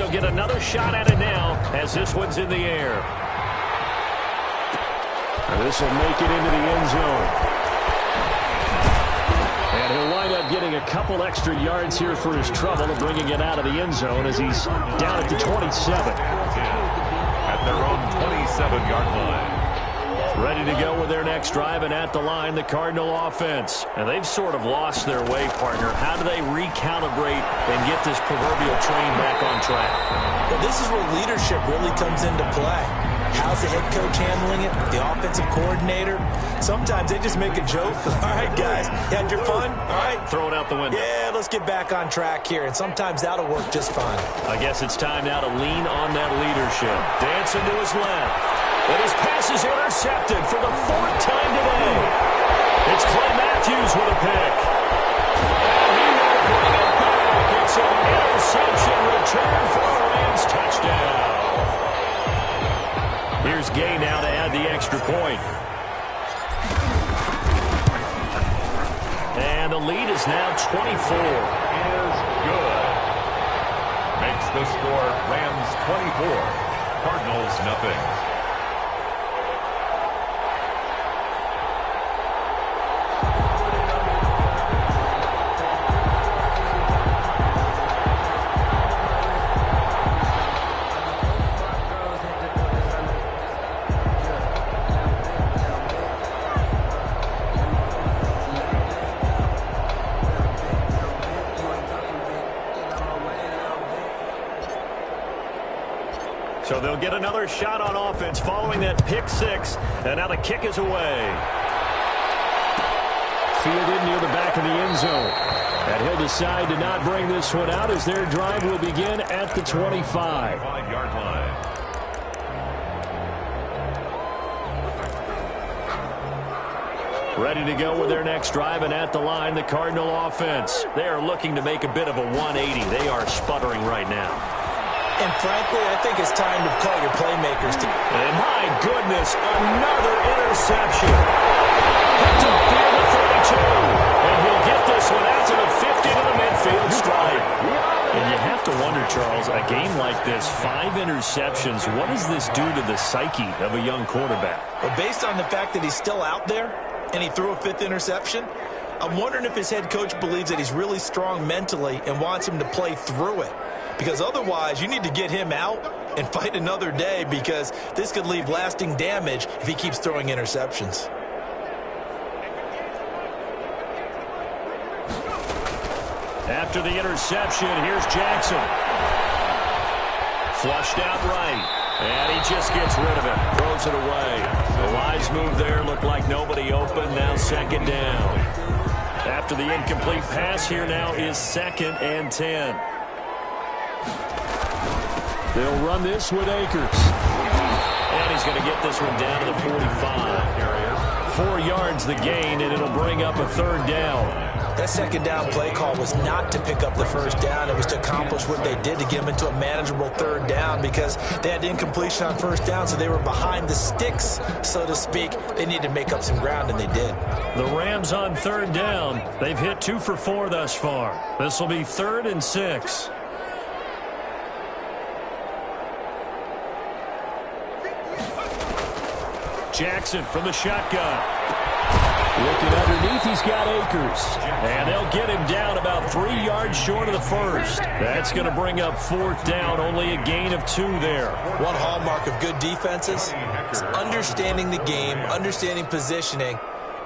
they'll get another shot at it now as this one's in the air. And this will make it into the end zone. And he'll wind up getting a couple extra yards here for his trouble of bringing it out of the end zone as he's down at the 27. At their own 27-yard line. Ready to go with their next drive, and at the line, the Cardinal offense. And they've sort of lost their way, partner. How do they recalibrate and get this proverbial train back on track? Well, this is where leadership really comes into play. How's the head coach handling it? The offensive coordinator? Sometimes they just make a joke. All right, guys, you had your fun? All right. Throw it out the window. Yeah, let's get back on track here. And sometimes that'll work just fine. I guess it's time now to lean on that leadership. Dancing to his left. And his pass is intercepted for the fourth time today. It's Clay Matthews with a pick. And he will bring it back. It's an interception return for a Rams touchdown. Here's Gay now to add the extra point. And the lead is now 24. Is good. Makes the score Rams 24. Cardinals nothing. So they'll get another shot on offense following that pick six. And now the kick is away. Fielded near the back of the end zone. And he'll decide to not bring this one out as their drive will begin at the 25. 5-yard line. Ready to go with their next drive, and at the line, the Cardinal offense. They are looking to make a bit of a 180. They are sputtering right now. And frankly, I think it's time to call your playmakers. And my goodness, another interception. Up to the field of 32. And he'll get this one out to the 50 to the midfield stripe. And you have to wonder, Charles, a game like this, 5 interceptions, what does this do to the psyche of a young quarterback? Well, based on the fact that he's still out there and he threw a 5th interception, I'm wondering if his head coach believes that he's really strong mentally and wants him to play through it. Because otherwise, you need to get him out and fight another day, because this could leave lasting damage if he keeps throwing interceptions. After the interception, here's Jackson. Flushed out right. And he just gets rid of it. Throws it away. The wise move there. Looked like nobody open. Now second down. After the incomplete pass, here now is 2nd and 10. They'll run this with Akers. And he's going to get this one down to the 45. 4 yards the gain, and it'll bring up a 3rd down. That 2nd down play call was not to pick up the 1st down. It was to accomplish what they did, to get them into a manageable 3rd down, because they had incompletion on 1st down, so they were behind the sticks, so to speak. They needed to make up some ground, and they did. The Rams on 3rd down. They've hit 2 for 4 thus far. This will be 3rd and 6. Jackson from the shotgun. Looking underneath, he's got Akers. And they'll get him down about 3 yards short of the 1st. That's going to bring up 4th down, only a gain of 2 there. One hallmark of good defenses is understanding the game, understanding positioning,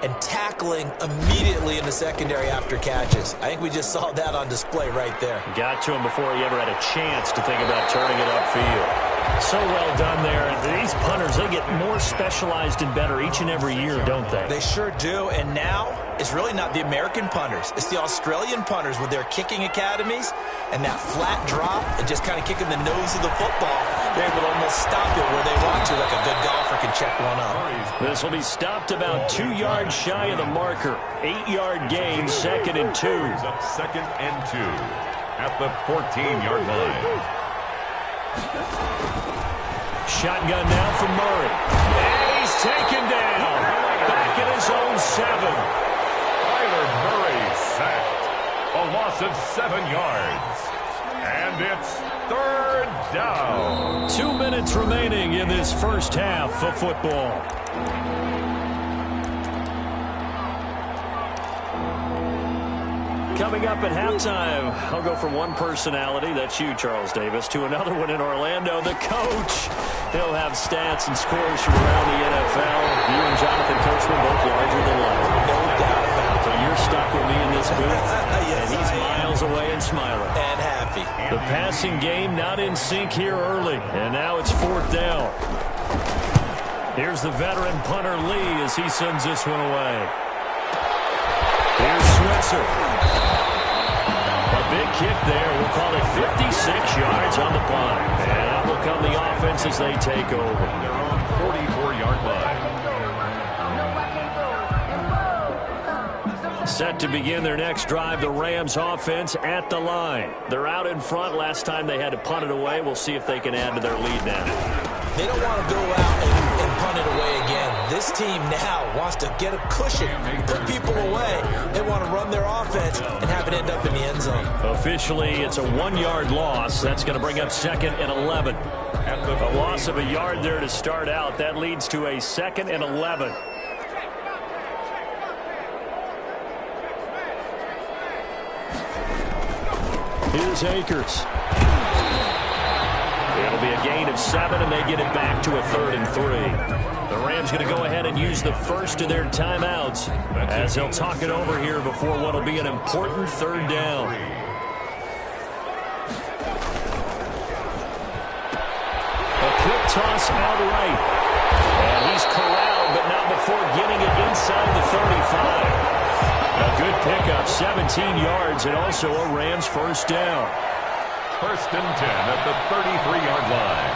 and tackling immediately in the secondary after catches. I think we just saw that on display right there. Got to him before he ever had a chance to think about turning it upfield. So well done there. These punters, they get more specialized and better each and every year, don't they? They sure do. And now, it's really not the American punters. It's the Australian punters with their kicking academies and that flat drop and just kind of kicking the nose of the football. They're able to almost stop it where they want to, like a good golfer can check one up. This will be stopped about 2 yards shy of the marker. 8-yard gain, 2nd and 2. Up 2nd and 2 at the 14-yard line. Shotgun now from Murray. And he's taken down. Back at his own 7. Kyler Murray sacked. A loss of 7 yards. And it's 3rd down. 2 minutes remaining in this first half of football. Coming up at halftime, I'll go from one personality, that's you, Charles Davis, to another one in Orlando, the coach. He'll have stats and scores from around the NFL. You and Jonathan Coachman both larger than life. No doubt about it. So you're stuck with me in this booth, Yes, and he's I am. miles away and smiling. And happy. The passing game not in sync here early, and now it's 4th down. Here's the veteran punter Lee as he sends this one away. Here's Switzer. A big kick there. We'll call it 56 yards on the punt. And out will come the offense as they take over. They're on 44-yard line. Set to begin their next drive, the Rams offense at the line. They're out in front. Last time they had to punt it away. We'll see if they can add to their lead now. They don't want to go out and punt it away again. This team now wants to get a cushion, put people away. They want to run their offense and have it end up in the end zone. Officially, it's a 1-yard loss. That's going to bring up 2nd and 11. A loss of a yard there to start out. That leads to a 2nd and 11. Here's Akers. It'll be a gain of 7, and they get it back to a 3rd and 3. The Rams going to go ahead and use the first of their timeouts as they'll talk it over here before what will be an important 3rd down. A quick toss out right. And he's corralled, but not before getting it inside the 35. A good pickup, 17 yards, and also a Rams first down. 1st and 10 at the 33-yard line.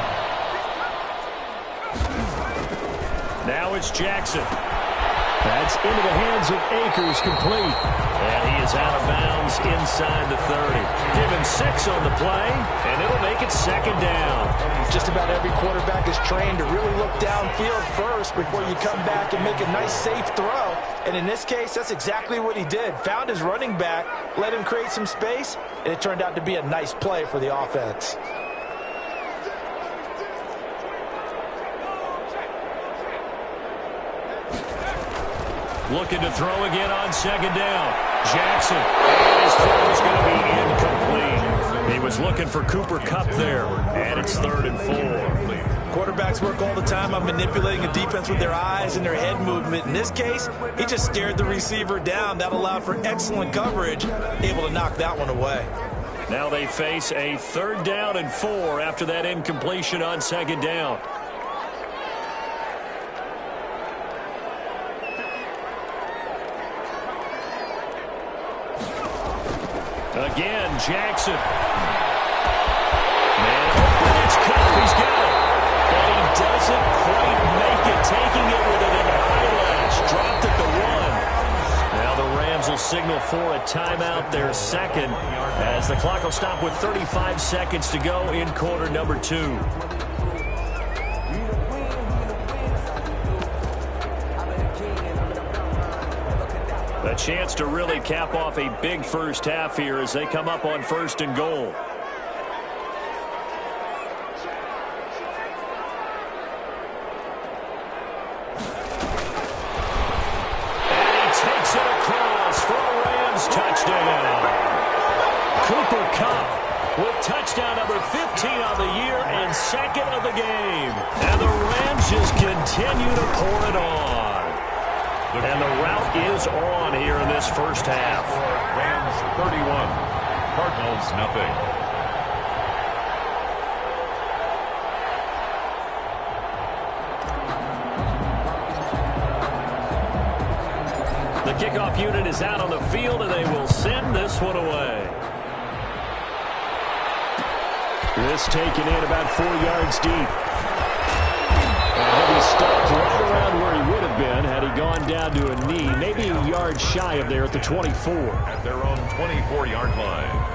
Now it's Jackson. That's into the hands of Akers, complete. And he is out of bounds inside the 30. Give him 6 on the play, and it'll make it 2nd down. Just about every quarterback is trained to really look downfield first before you come back and make a nice, safe throw. And in this case, that's exactly what he did. Found his running back, let him create some space, and it turned out to be a nice play for the offense. Looking to throw again on 2nd down. Jackson. And his throw is going to be incomplete. He was looking for Cooper Kupp there. And it's 3rd and 4. Quarterbacks work all the time on manipulating a defense with their eyes and their head movement. In this case, he just stared the receiver down. That allowed for excellent coverage, able to knock that one away. Now they face a 3rd down and 4 after that incompletion on 2nd down. Again, Jackson. Man, open, it's Kupp. He's got it. And he doesn't quite make it, taking it with an eyelash. Dropped at the 1. Now the Rams will signal for a timeout, their 2nd, as the clock will stop with 35 seconds to go in quarter number 2. A chance to really cap off a big first half here as they come up on 1st and goal. And he takes it across for a Rams touchdown. Cooper Kupp with touchdown number 15 on the year and 2nd of the game. And the Rams just continue to pour it on. And the route is on here in this first half. Rams 31, Cardinals nothing. The kickoff unit is out on the field, and they will send this one away. This taken in about 4 yards deep. And he'll be stopped right around where he would have been had he gone down to a knee, maybe a yard shy of there at the 24. At their own 24-yard line.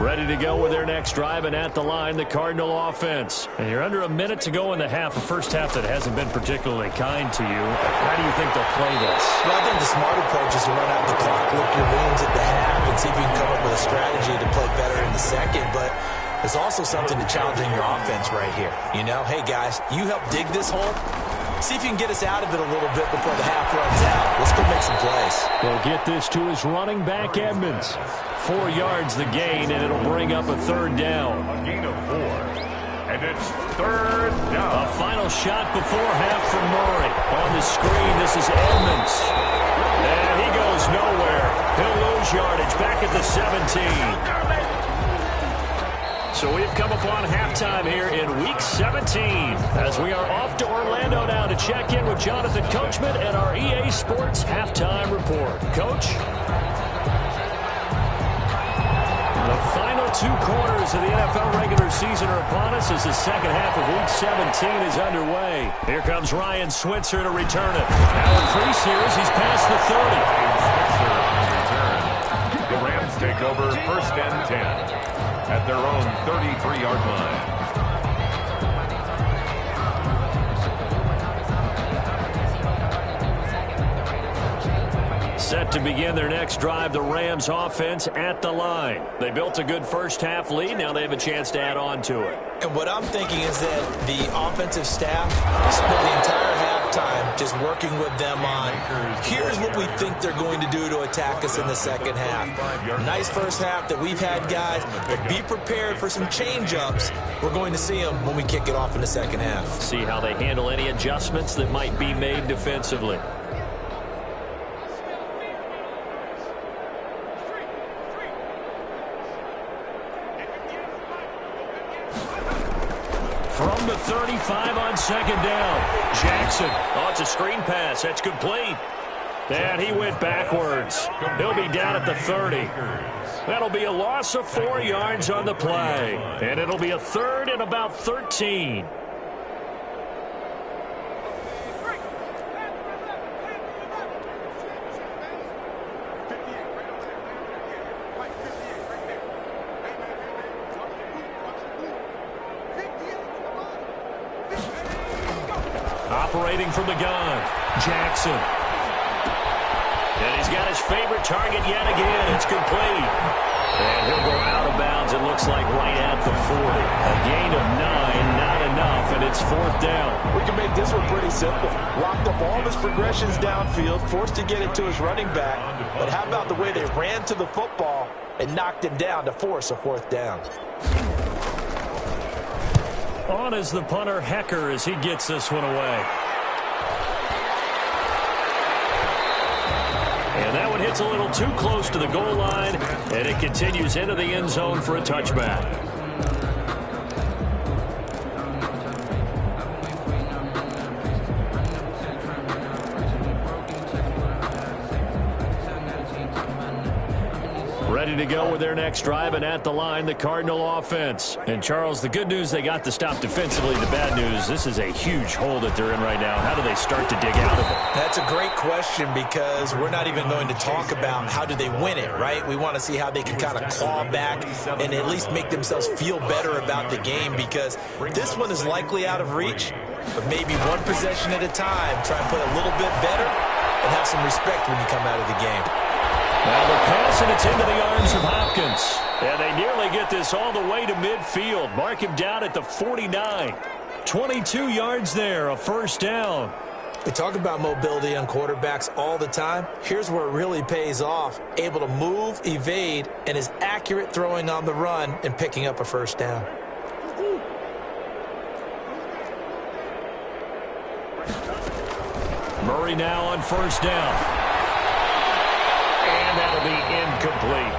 Ready to go with their next drive, and at the line, the Cardinal offense. And you're under a minute to go in the half, a first half that hasn't been particularly kind to you. How do you think they'll play this? Well, I think the smart approach is to run out the clock, lick your wounds at the half, and see if you can come up with a strategy to play better in the 2nd. But but it's also something to challenging your offense right here. You know, hey, guys, you help dig this hole. See if you can get us out of it a little bit before the half runs out. Let's go make some plays. They'll get this to his running back, Edmonds. 4 yards the gain, and it'll bring up a third down. A gain of 4. And it's third down. A final shot before half from Murray. On the screen, this is Edmonds. And he goes nowhere. He'll lose yardage back at the 17. So we've come upon halftime here in Week 17 as we are off to Orlando now to check in with Jonathan Coachman and our EA Sports Halftime Report. Coach? The final 2 quarters of the NFL regular season are upon us as the second half of Week 17 is underway. Here comes Ryan Switzer to return it. Now increase here as he's past the 30. The Rams take over first and 10 at their own 33-yard line. Set to begin their next drive, the Rams offense at the line. They built a good first half lead. Now they have a chance to add on to it. And what I'm thinking is that the offensive staff spent the entire halftime just working with them on, here's what we think they're going to do to attack us in the second half. Nice first half that we've had, guys, but be prepared for some change-ups. We're going to see them when we kick it off in the second half. See how they handle any adjustments that might be made defensively. From the 35 on second down. Jackson. Oh, it's a screen pass. That's complete. And he went backwards. He'll be down at the 30. That'll be a loss of 4 yards on the play. And it'll be a third and about 13. Operating from the gun, Jackson. And he's got his favorite target yet again. It's complete. And he'll go out of bounds, it looks like, right at the 40. A gain of 9, not enough, and it's fourth down. We can make this one pretty simple. Locked up all of his progressions downfield, forced to get it to his running back. But how about the way they ran to the football and knocked him down to force a fourth down? On is the punter, Hecker, as he gets this one away. And that one hits a little too close to the goal line, and it continues into the end zone for a touchback. Ready to go with their next drive, and at the line, the Cardinal offense. And, Charles, the good news, they got to stop defensively. The bad news, this is a huge hole that they're in right now. How do they start to dig out of it? That's a great question, because we're not even going to talk about how do they win it, right? We want to see how they can kind of claw back and at least make themselves feel better about the game, because this one is likely out of reach, but maybe one possession at a time. Try and play a little bit better and have some respect when you come out of the game. Now the pass, and it's into the arms of Hopkins. And they nearly get this all the way to midfield. Mark him down at the 49. 22 yards there, a first down. We talk about mobility on quarterbacks all the time. Here's where it really pays off. Able to move, evade, and is accurate throwing on the run and picking up a first down. Murray now on first down. And that'll be incomplete.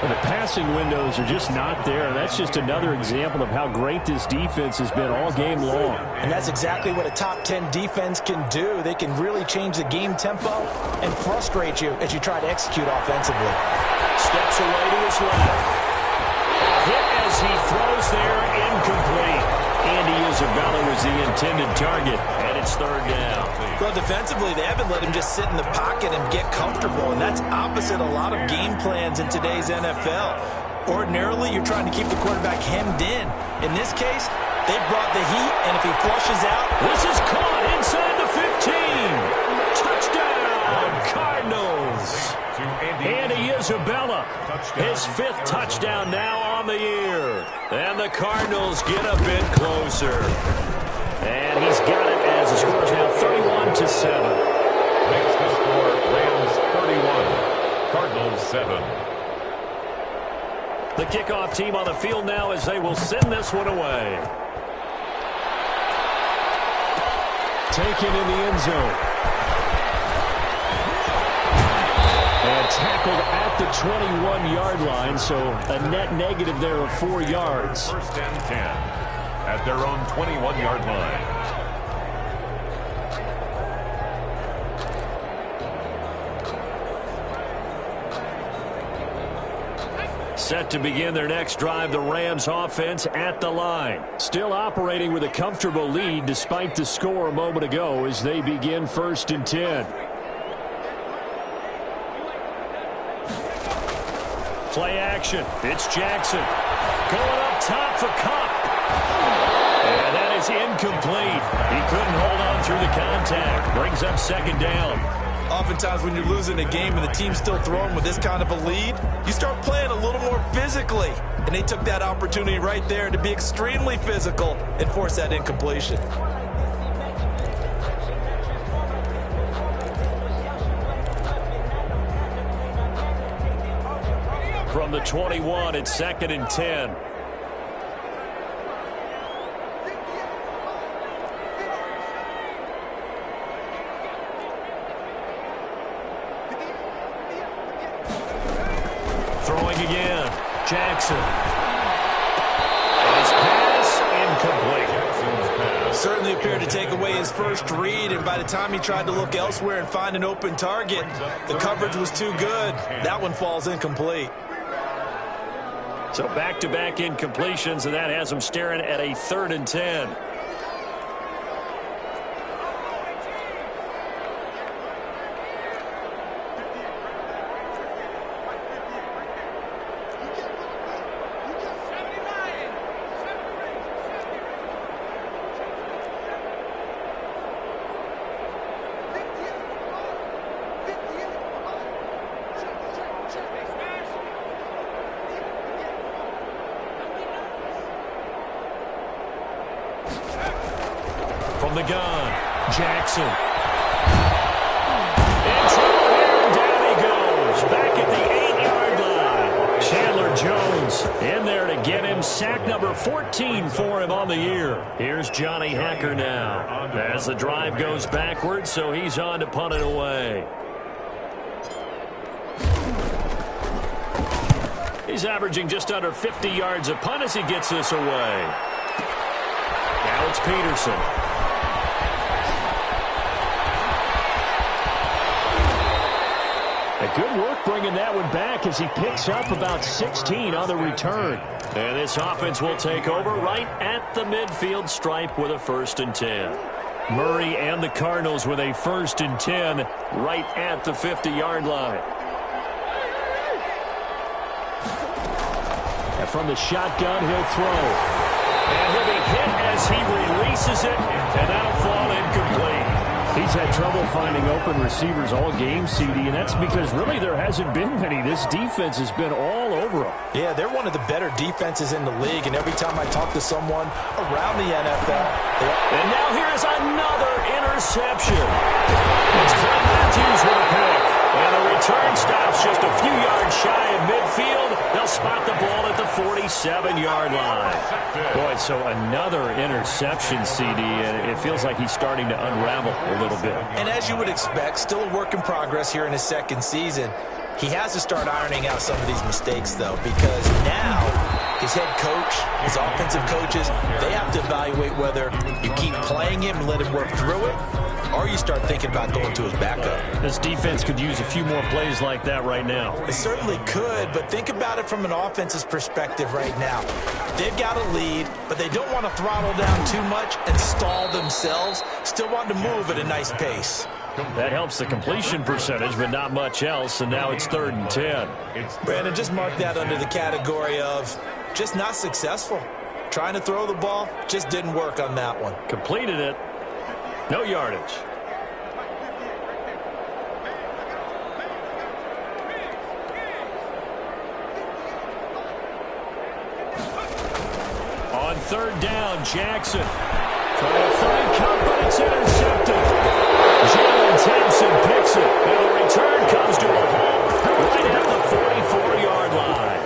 The passing windows are just not there, and that's just another example of how great this defense has been all game long. And that's exactly what a top 10 defense can do. They can really change the game tempo and frustrate you as you try to execute offensively. Steps away to his left. Hit as he throws there, incomplete. Andy Isabella was the intended target, and it's third down. Well, defensively, they haven't let him just sit in the pocket and get comfortable, and that's opposite a lot of game plans in today's NFL. Ordinarily, you're trying to keep the quarterback hemmed in. In this case, they brought the heat, and if he flushes out... This is caught inside the 15. Touchdown, Cardinals. Andy Isabella, his 5th touchdown now on the year. And the Cardinals get a bit closer. And he's got it as the score is now 31-7. Makes the score Rams 31, Cardinals 7. The kickoff team on the field now as they will send this one away. Taken in the end zone. And tackled at the 21-yard line, so a net negative there of 4 yards. First and 10 at their own 21-yard line. Set to begin their next drive, the Rams offense at the line. Still operating with a comfortable lead despite the score a moment ago as they begin 1st and 10. Play action. It's Jackson. Going up top for Kupp. And that is incomplete. He couldn't hold on through the contact. Brings up 2nd down. Oftentimes when you're losing a game and the team's still throwing with this kind of a lead, you start playing a little more physically. And they took that opportunity right there to be extremely physical and force that incompletion. From the 21, it's 2nd and 10. Throwing again. Jackson. His pass incomplete. Certainly appeared to take away his first read, and by the time he tried to look elsewhere and find an open target, the coverage was too good. That one falls incomplete. So back-to-back incompletions, and that has him staring at a 3rd and 10. From the gun, Jackson. In trouble here, down he goes. Back at the 8-yard line. Chandler Jones in there to get him. Sack number 14 for him on the year. Here's Johnny Hacker now as the drive goes backwards, so he's on to punt it away. He's averaging just under 50 yards a punt as he gets this away. Now it's Peterson. Good work bringing that one back as he picks up about 16 on the return. And this offense will take over right at the midfield stripe with a 1st and 10. Murray and the Cardinals with a 1st and 10 right at the 50-yard line. And from the shotgun, he'll throw. And he'll be hit as he releases it, and that'll fall incomplete. He's had trouble finding open receivers all game, CD, and that's because really there hasn't been many. This defense has been all over them. Yeah, they're one of the better defenses in the league, and every time I talk to someone around the NFL... And now here's another interception. It's Clay Matthews with a pick. And the return stops just a few yards shy of midfield. They'll spot the ball at the 47-yard line. Boy, so another interception, CD, and it feels like he's starting to unravel a little bit. And as you would expect, still a work in progress here in his 2nd season. He has to start ironing out some of these mistakes, though, because now his head coach, his offensive coaches, they have to evaluate whether you keep playing him and let him work through it, or you start thinking about going to his backup. This defense could use a few more plays like that right now. It certainly could, but think about it from an offense's perspective right now. They've got a lead, but they don't want to throttle down too much and stall themselves. Still want to move at a nice pace. That helps the completion percentage, but not much else, and now it's 3rd and 10. Brandon, just mark that under the category of just not successful. Trying to throw the ball, just didn't work on that one. Completed it. No yardage. On third down, Jackson trying to find Kupp, but it's intercepted. Jalen Thompson picks it, and the return comes to a halt right at the 44-yard line.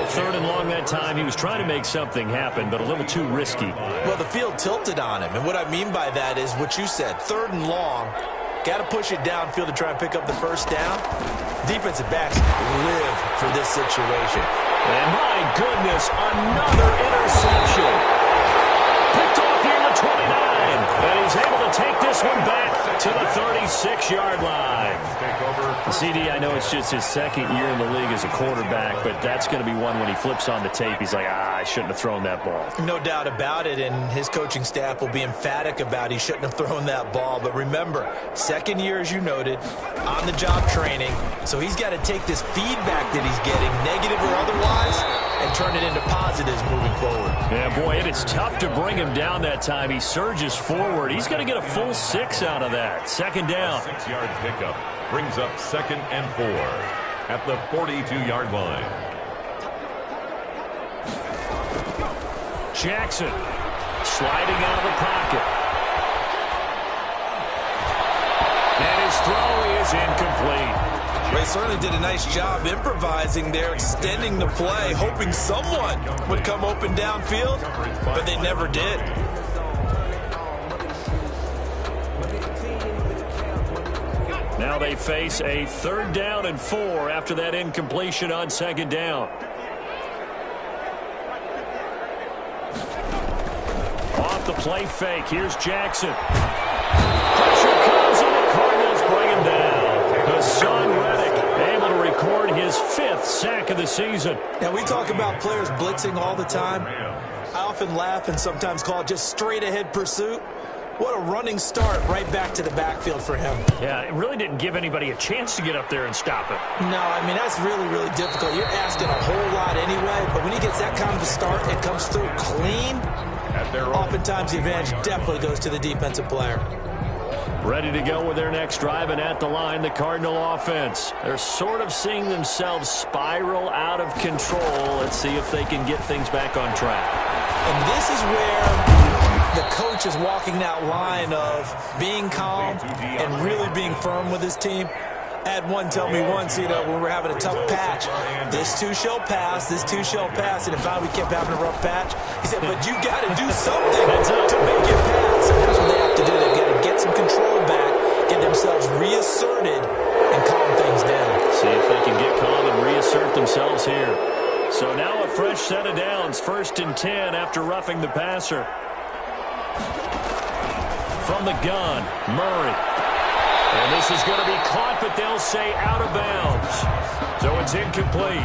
Third and long that time. He was trying to make something happen, but a little too risky. Well, the field tilted on him, and what I mean by that is what you said. Third and long, got to push it downfield to try and pick up the first down. Defensive backs live for this situation. And my goodness, another interception. Picked off near the 29, and he's able to take this one back to the 36-yard line. CD, I know it's just his second year in the league as a quarterback, but that's going to be one when he flips on the tape. He's like, I shouldn't have thrown that ball. No doubt about it, and his coaching staff will be emphatic about he shouldn't have thrown that ball. But remember, second year, as you noted, on-the-job training, so he's got to take this feedback that he's getting, negative or otherwise, and turn it into positives moving forward. Yeah, boy, and it's tough to bring him down that time. He surges forward. He's going to get a full 6 out of that. Second down. 6-yard pickup brings up 2nd and 4 at the 42-yard line. Jackson sliding out of the pocket. And his throw is incomplete. They certainly did a nice job improvising there, extending the play, hoping someone would come open downfield, but they never did. Now they face a 3rd down and 4 after that incompletion on 2nd down. Off the play fake, here's Jackson. Pressure comes and the Cardinals bring him down. Hassan Reddick able to record his 5th sack of the season. Now we talk about players blitzing all the time. I often laugh and sometimes call it just straight ahead pursuit. What a running start right back to the backfield for him. Yeah, it really didn't give anybody a chance to get up there and stop him. No, I mean, that's really, really difficult. You're asking a whole lot anyway, but when he gets that kind of a start, it comes through clean. Oftentimes the advantage definitely goes to the defensive player. Ready to go with their next drive, and at the line, the Cardinal offense. They're sort of seeing themselves spiral out of control. Let's see if they can get things back on track. And this is where the coach is walking that line of being calm and really being firm with his team. I had one tell me once, when we were having a tough patch, this too shall pass, this too shall pass, and if we kept having a rough patch, he said, but you got to do something to make it pass, and that's what they have to do. They've got to get some control back, get themselves reasserted, and calm things down. See if they can get calm and reassert themselves here. So now a fresh set of downs, 1st and 10 after roughing the passer. From the gun, Murray. And this is going to be caught, but they'll say out of bounds. So it's incomplete.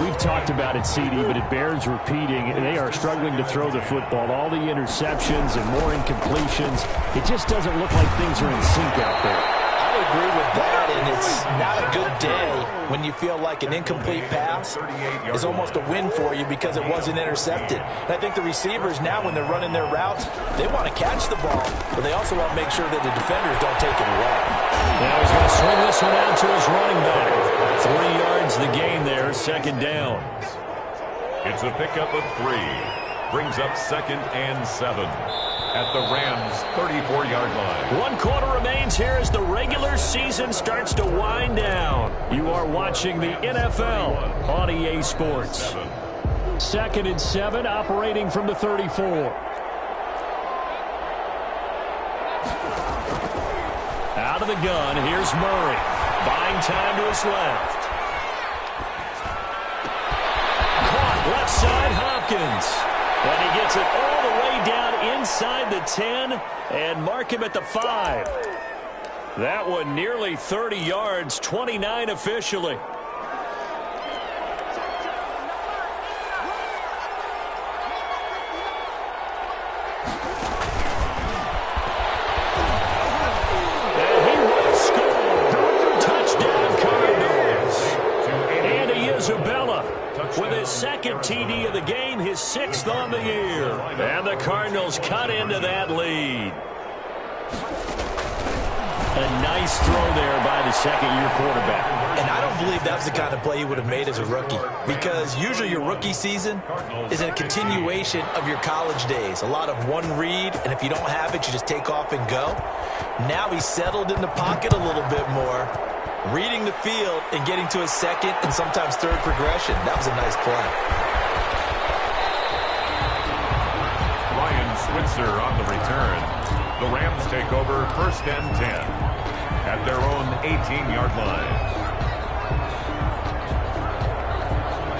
We've talked about it, CD, but it bears repeating. They are struggling to throw the football. All the interceptions and more incompletions. It just doesn't look like things are in sync out there. I agree with that, and it's not a good day when you feel like an incomplete pass is almost a win for you because it wasn't intercepted. And I think the receivers now, when they're running their routes, they want to catch the ball, but they also want to make sure that the defenders don't take it away. Now he's going to swing this one out to his running back. 3 yards the gain there, 2nd down. It's a pickup of 3. Brings up 2nd and 7 at the Rams' 34-yard line. 1 quarter remains here as the regular season starts to wind down. You are watching the NFL on EA Sports. 2nd and 7, operating from the 34. Out of the gun, here's Murray. Buying time to his left. Caught left side, Hopkins. And he gets it all the way down inside the 10 and mark him at the 5. That one nearly 30 yards, 29 officially. And he will score. Touchdown Cardinals. Andy Isabella with his 2nd TD of the game, his 6th on the year. And the Cardinals cut into that lead. A nice throw there by the second-year quarterback. And I don't believe that was the kind of play he would have made as a rookie, because usually your rookie season is a continuation of your college days. A lot of one read, and if you don't have it, you just take off and go. Now he's settled in the pocket a little bit more, reading the field and getting to his second and sometimes third progression. That was a nice play. Ryan Switzer on the return. The Rams take over 1st and 10 at their own 18-yard line.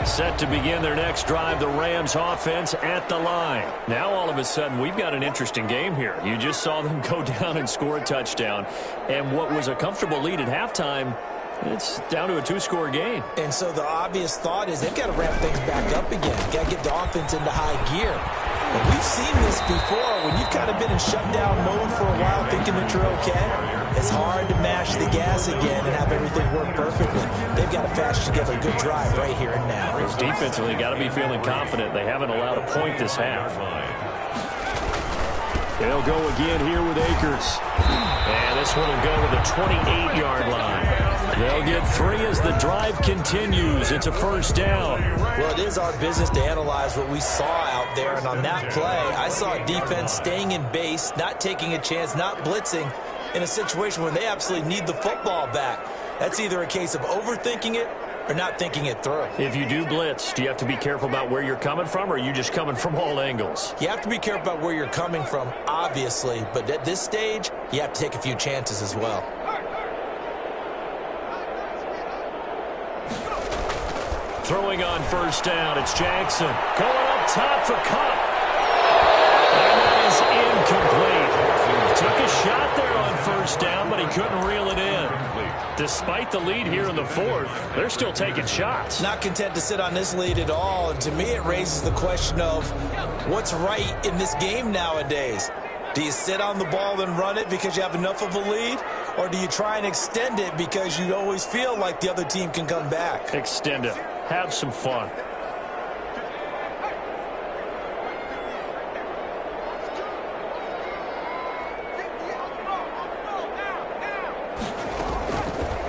Set to begin their next drive, the Rams offense at the line. Now all of a sudden we've got an interesting game here. You just saw them go down and score a touchdown. And what was a comfortable lead at halftime, it's down to a 2-score game. And so the obvious thought is they've got to ramp things back up again. Got to get the offense into high gear. But we've seen this before. When you've kind of been in shutdown mode for a while thinking that you're okay, it's hard to mash the gas again and have everything work perfectly. They've got to patch together a good drive right here and now. Defensively, got to be feeling confident. They haven't allowed a point this half. They'll go again here with Akers. And this one will go to the 28-yard line. They'll get 3 as the drive continues. It's a 1st down. Well, it is our business to analyze what we saw out there. And on that play, I saw a defense staying in base, not taking a chance, not blitzing in a situation where they absolutely need the football back. That's either a case of overthinking it or not thinking it through. If you do blitz, do you have to be careful about where you're coming from, or are you just coming from all angles? You have to be careful about where you're coming from, obviously. But at this stage, you have to take a few chances as well. Throwing on 1st down, it's Jackson. Going up top for Kupp. And that is incomplete. Took a shot there on 1st down, but he couldn't reel it in. Despite the lead here in the 4th, they're still taking shots. Not content to sit on this lead at all. And to me, it raises the question of what's right in this game nowadays. Do you sit on the ball and run it because you have enough of a lead? Or do you try and extend it because you always feel like the other team can come back? Extend it. Have some fun.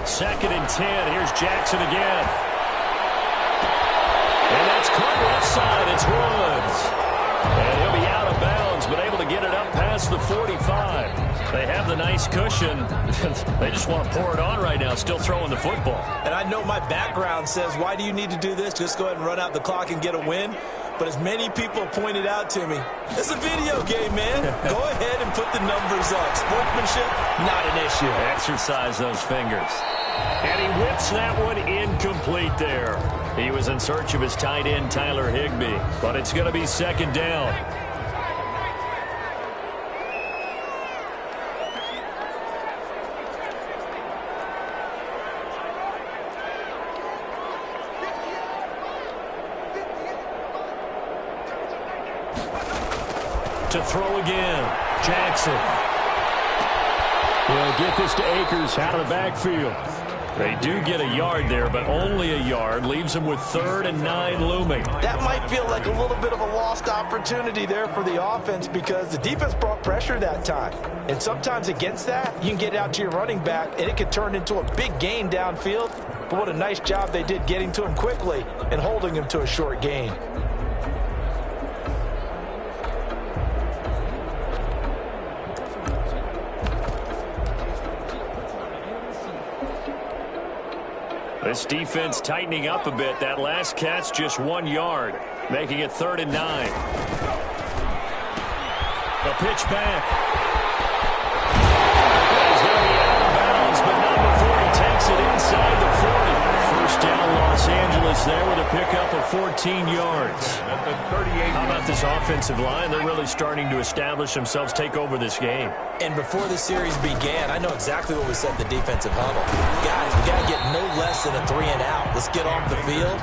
Second and 10. Here's Jackson again. And that's caught left side. It's Woods. And he'll be out of bounds, but able to get it up past the 45. They have the nice cushion. They just want to pour it on right now, still throwing the football. And I know my background says, why do you need to do this? Just go ahead and run out the clock and get a win. But as many people pointed out to me, it's a video game, man. Go ahead and put the numbers up. Sportsmanship, not an issue. Exercise those fingers. And he whips that one incomplete there. He was in search of his tight end, Tyler Higbee. But it's going to be 2nd down. To throw again, Jackson. He'll get this to Akers out of the backfield. They do get a yard there, but only a yard. Leaves them with 3rd and 9 looming. That might feel like a little bit of a lost opportunity there for the offense because the defense brought pressure that time. And sometimes against that, you can get out to your running back, and it could turn into a big gain downfield. But what a nice job they did getting to him quickly and holding him to a short gain. This defense tightening up a bit. That last catch just 1 yard, making it 3rd and 9. The pitch back. He's going to be out of bounds, but not before he takes it inside the 40. 1st down, Los Angeles there with a pickup of 14 yards. At the 38. How about this offensive line? They're really starting to establish themselves, take over this game. And before the series began, I know exactly what we said in the defensive huddle. Guys, we got to get no less than a 3-and-out. Let's get off the field.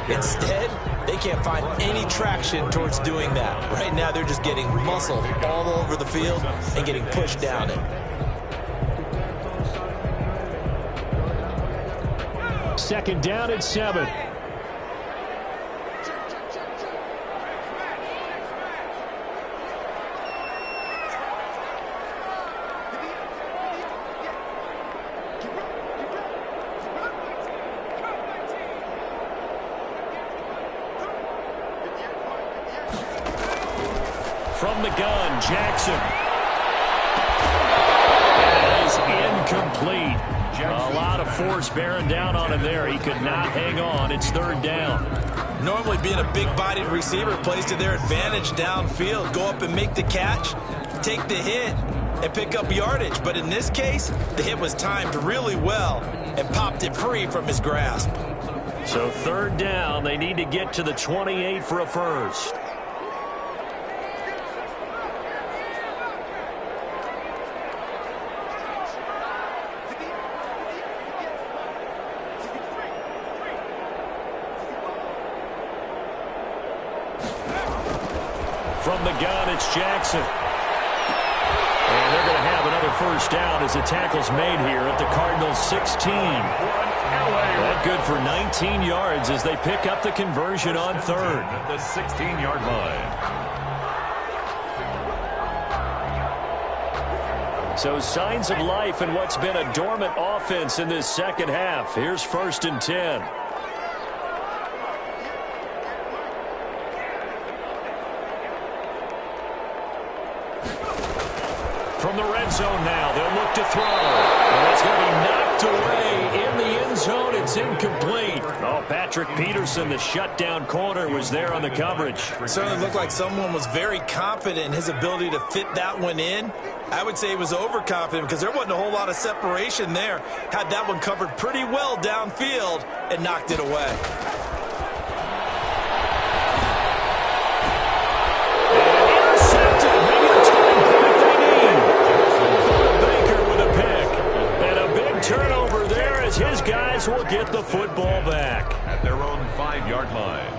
Instead, they can't find any traction towards doing that. Right now, they're just getting muscled all over the field and getting pushed down it. 2nd down and 7. from the gun, Jackson. That is incomplete. A lot of force bearing down on him there. He could not hang on. It's third down. Normally being a big-bodied receiver plays to their advantage downfield. Go up and make the catch, take the hit, and pick up yardage. But in this case, the hit was timed really well and popped it free from his grasp. So third down, they need to get to the 28 for a first. From the gun, it's Jackson. And they're going to have another first down as the tackle's made here at the Cardinals' 16. That good for 19 yards as they pick up the conversion on third. At the 16-yard line. So signs of life in what's been a dormant offense in this second half. Here's 1st and 10. From the red zone now, they'll look to throw. And it's going to be knocked away in the end zone. It's incomplete. Oh, Patrick Peterson, the shutdown corner, was there on the coverage. Certainly looked like someone was very confident in his ability to fit that one in. I would say he was overconfident because there wasn't a whole lot of separation there. Had that one covered pretty well downfield and knocked it away. Turnover there as his guys will get the football back. At their own 5-yard line.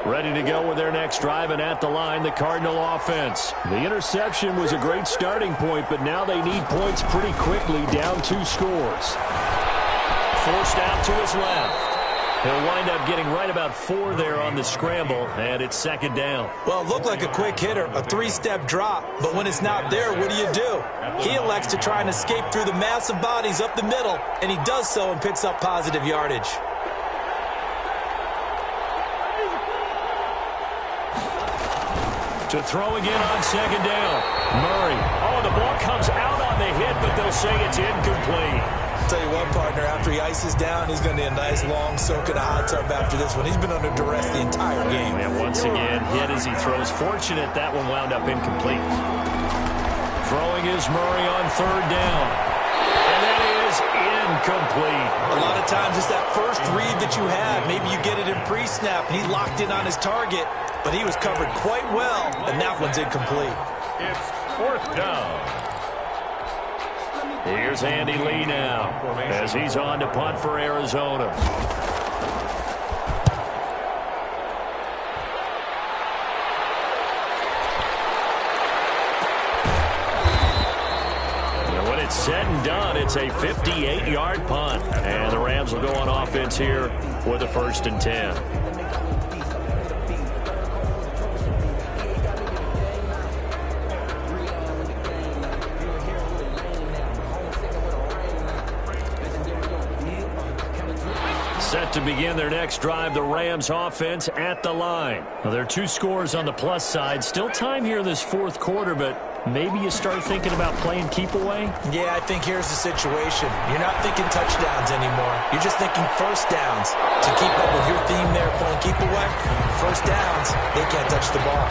Ready to go with their next drive, and at the line, the Cardinal offense. The interception was a great starting point, but now they need points pretty quickly, down 2 scores. Forced out to his left. He'll wind up getting right about 4 there on the scramble, and it's 2nd down. Well, it looked like a quick hitter, a 3-step drop, but when it's not there, what do? He elects to try and escape through the massive bodies up the middle, and he does so and picks up positive yardage. To throw again on 2nd down. Murray. Oh, the ball comes out on the hit, but they'll say it's incomplete. I'll tell you what, partner, after he ices down, he's going to need a nice long soak in a hot tub after this one. He's been under duress the entire game. And once again, hit as he throws. Fortunate that one wound up incomplete. Throwing is Murray on 3rd down. And that is incomplete. A lot of times it's that first read that you have. Maybe you get it in pre-snap, and he's locked in on his target. But he was covered quite well, and that one's incomplete. It's 4th down. Here's Andy Lee now as he's on to punt for Arizona. And when it's said and done, it's a 58-yard punt. And the Rams will go on offense here with a 1st and 10. Set to begin their next drive, the Rams offense at the line. Well, there are 2 scores on the plus side. Still time here in this 4th quarter, but maybe you start thinking about playing keep away? Yeah, I think here's the situation. You're not thinking touchdowns anymore. You're just thinking first downs. To keep up with your theme there, playing keep away, first downs, they can't touch the ball.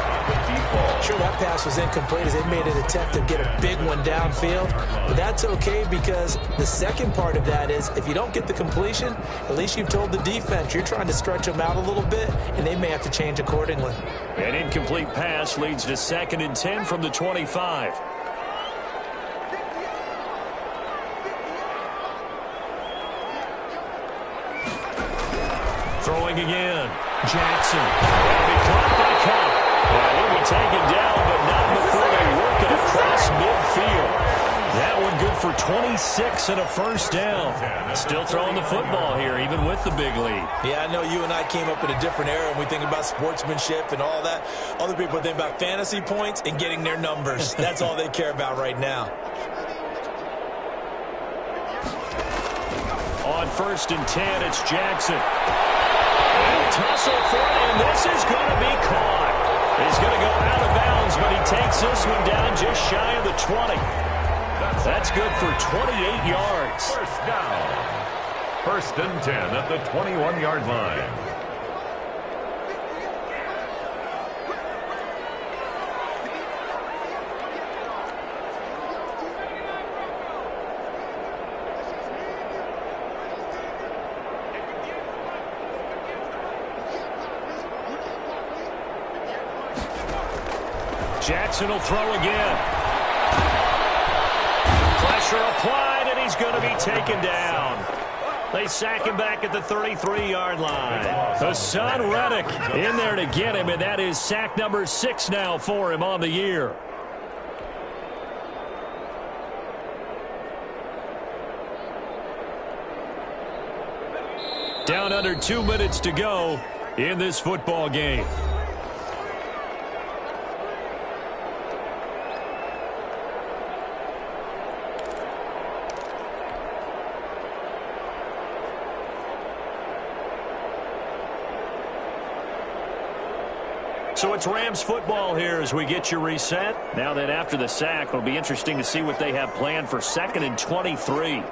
Sure, that pass was incomplete as they made an attempt to get a big one downfield, but that's okay because the second part of that is if you don't get the completion, at least you've told the defense you're trying to stretch them out a little bit, and they may have to change accordingly. An incomplete pass leads to 2nd and 10 from the 25. Throwing again. Jackson. Will be caught by Cup. He'll be taken down, but not before they work it across midfield. That one good for 26 and a first down. Still throwing the football here, even with the big lead. Yeah, I know you and I came up in a different era when we think about sportsmanship and all that. Other people think about fantasy points and getting their numbers. That's all they care about right now. On 1st and 10, it's Jackson. And tussle for it, and this is going to be caught. He's going to go out of bounds, but he takes this one down just shy of the 20. That's good for 28 yards. First down. 1st and 10 at the 21-yard line. Jackson will throw again. Pressure applied, and he's going to be taken down. They sack him back at the 33-yard line. Hassan Reddick in there to get him, and that is sack number 6 now for him on the year. Down under 2 minutes to go in this football game. So it's Rams football here as we get you reset. Now that after the sack, it'll be interesting to see what they have planned for 2nd and 23.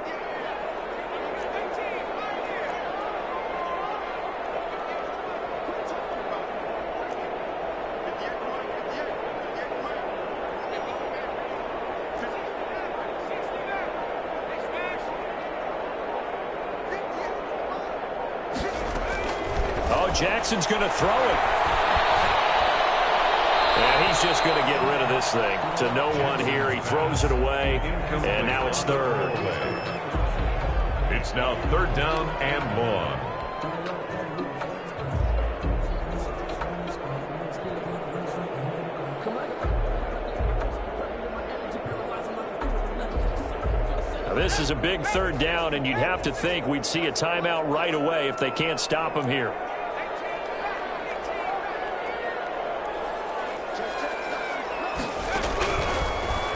Oh, Jackson's going to throw it. And he's just going to get rid of this thing. To no one here. He throws it away, and now it's 3rd. It's now 3rd down and long. Now this is a big 3rd down, and you'd have to think we'd see a timeout right away if they can't stop him here.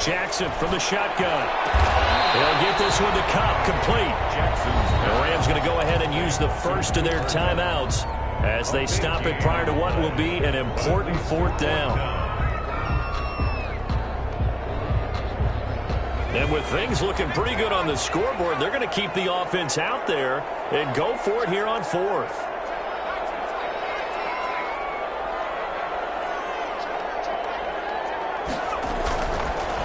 Jackson from the shotgun. They'll get this one to Cobb, complete. The Rams going to go ahead and use the first of their timeouts as they stop it prior to what will be an important 4th down. And with things looking pretty good on the scoreboard, they're going to keep the offense out there and go for it here on 4th.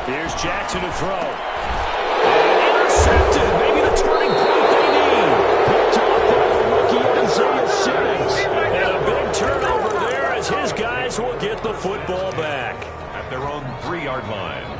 Here's Jackson to throw. And intercepted. Maybe the turning point they need. Picked off by the rookie Isaiah Simmons. And a big turnover there as his guys will get the football back. At their own 3-yard line.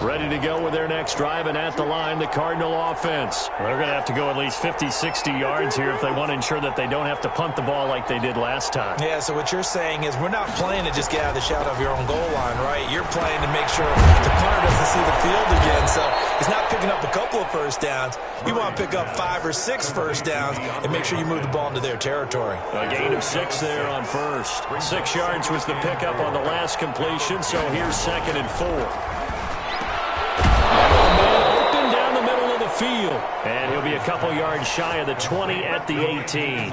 Ready to go with their next drive, and at the line, the Cardinal offense. They're going to have to go at least 50, 60 yards here if they want to ensure that they don't have to punt the ball like they did last time. Yeah, so what you're saying is we're not playing to just get out of the shadow of your own goal line, right? You're playing to make sure the punter doesn't see the field again. So it's not picking up a couple of first downs. You want to pick up 5 or 6 first downs and make sure you move the ball into their territory. A gain of 6 there on first. 6 yards was the pickup on the last completion, so here's 2nd and 4. Open down the middle of the field. And he'll be a couple yards shy of the 20 at the 18.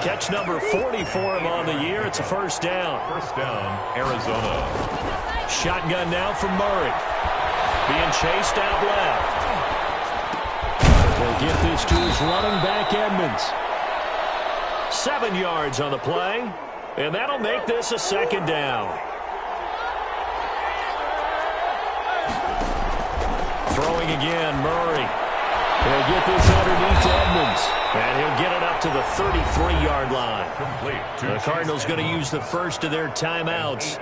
Catch number 40 for him on the year. It's a first down. First down, Arizona. Shotgun now from Murray. Being chased out left. They'll get this to his running back, Edmonds. 7 yards on the play. And that'll make this a 2nd down. Throwing again, Murray. He'll get this underneath to Edmonds. And he'll get it up to the 33-yard line. The Cardinals going to use the first of their timeouts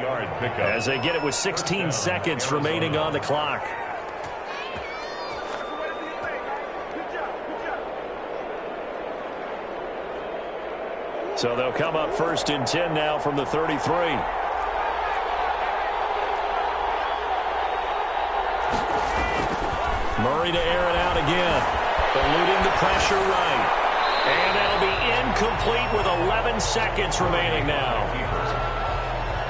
as they get it with 16 seconds remaining on the clock. So they'll come up 1st and 10 now from the 33. Murray to air it out again. Eluding the pressure right. And that'll be incomplete with 11 seconds remaining now.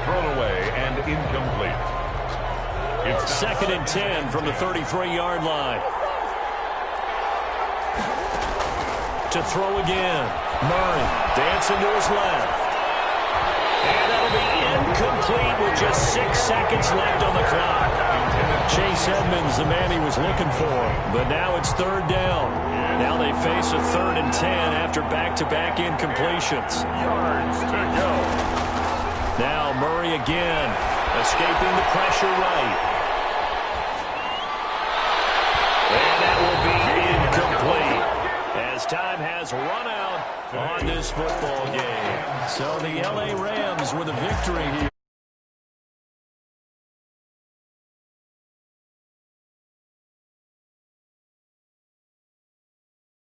Thrown away and incomplete. It's 2nd and 10 from the 33-yard line. To throw again. Murray dancing to his left. And that'll be incomplete with just 6 seconds left on the clock. Chase Edmonds, the man he was looking for. But now it's 3rd down. Now they face a 3rd and 10 after back-to-back incompletions. yards to go. Now Murray again, escaping the pressure right. And that will be incomplete, as time has run out on this football game. So the L.A. Rams with a victory here.